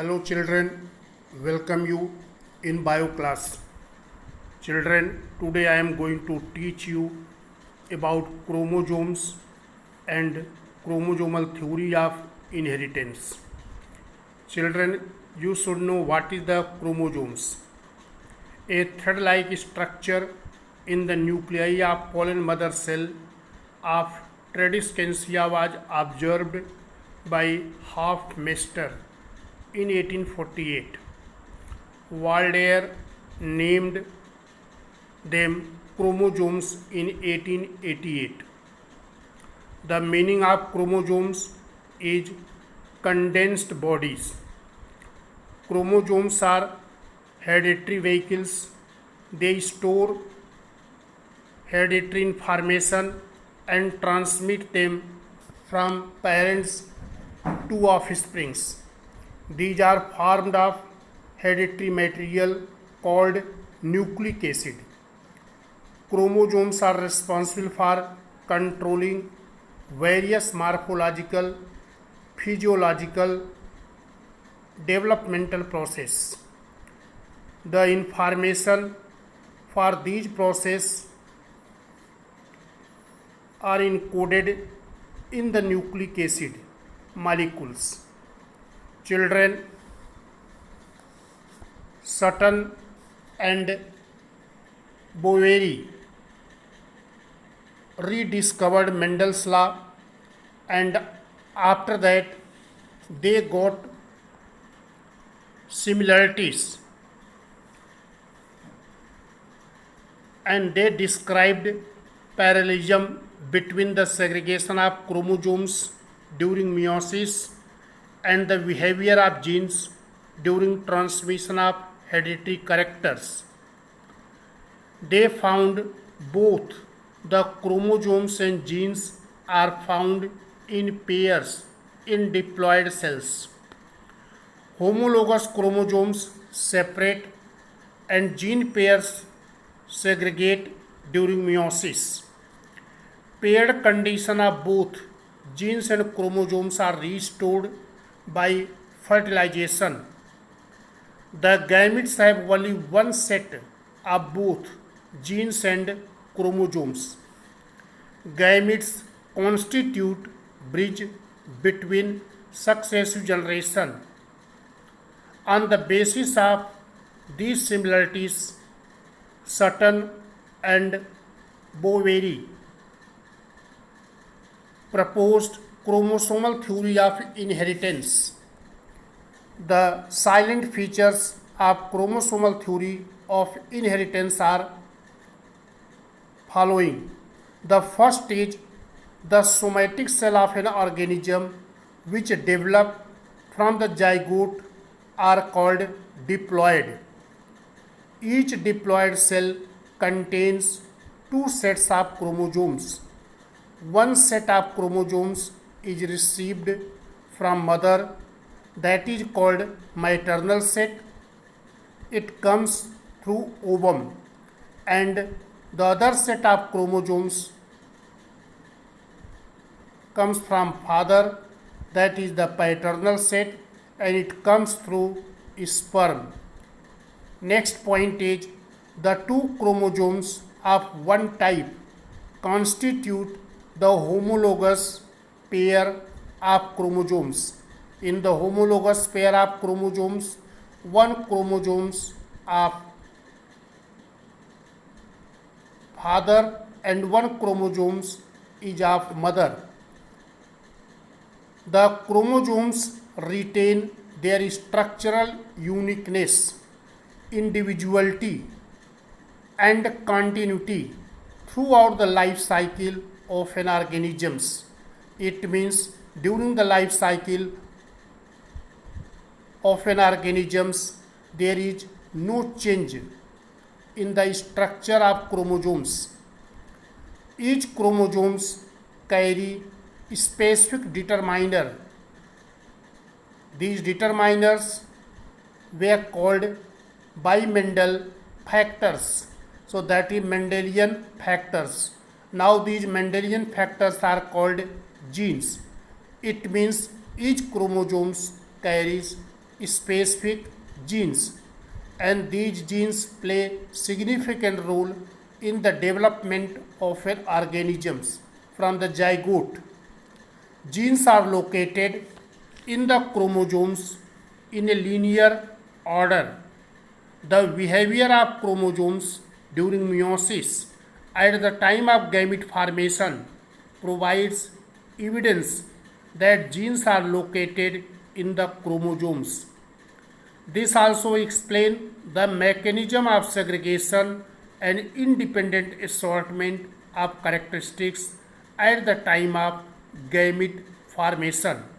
Hello children, welcome you in bio class. Children, today I am going to teach you about chromosomes and chromosomal theory of inheritance. Children, you should know what is the chromosomes. A thread-like structure in the nuclei of pollen mother cell of Tradescantia was observed by Hofmeister in 1848. Waldeyer named them chromosomes in 1888. The meaning of chromosomes is condensed bodies. Chromosomes are hereditary vehicles. They store hereditary information and transmit them from parents to offsprings. These are formed of hereditary material called nucleic acid. Chromosomes are responsible for controlling various morphological, physiological, developmental process. The information for these processes are encoded in the nucleic acid molecules. Children, Sutton and Boveri rediscovered Mendel's law, and after that they got similarities and they described parallelism between the segregation of chromosomes during meiosis and the behavior of genes during transmission of hereditary characters. They found both the chromosomes and genes are found in pairs in diploid cells. Homologous chromosomes separate and gene pairs segregate during meiosis. Paired condition of both genes and chromosomes are restored by fertilization. The gametes have only one set of both genes and chromosomes. Gametes constitute bridge between successive generations. On the basis of these similarities, Sutton and Boveri proposed chromosomal theory of inheritance. The silent features of chromosomal theory of inheritance are following. The first is the somatic cell of an organism which develop from the zygote are called diploid. Each diploid cell contains two sets of chromosomes. One set of chromosomes is received from mother, that is called maternal set. It comes through ovum, and the other set of chromosomes comes from father, that is the paternal set, and it comes through sperm. Next point is the two chromosomes of one type constitute the homologous pair of chromosomes. In the homologous pair of chromosomes, one chromosomes of father and one chromosomes is of mother. The chromosomes retain their structural uniqueness, individuality, and continuity throughout the life cycle of an organism. It means during the life cycle of an organism there is no change in the structure of chromosomes. Each chromosomes carry specific determiner. These determiners were called by Mendel factors. So that is Mendelian factors. Now these Mendelian factors are called genes. It means each chromosomes carries specific genes, and these genes play significant role in the development of an organisms from the zygote. Genes are located in the chromosomes in a linear order. The behavior of chromosomes during meiosis at the time of gamete formation provides evidence that genes are located in the chromosomes. This also explains the mechanism of segregation and independent assortment of characteristics at the time of gamete formation.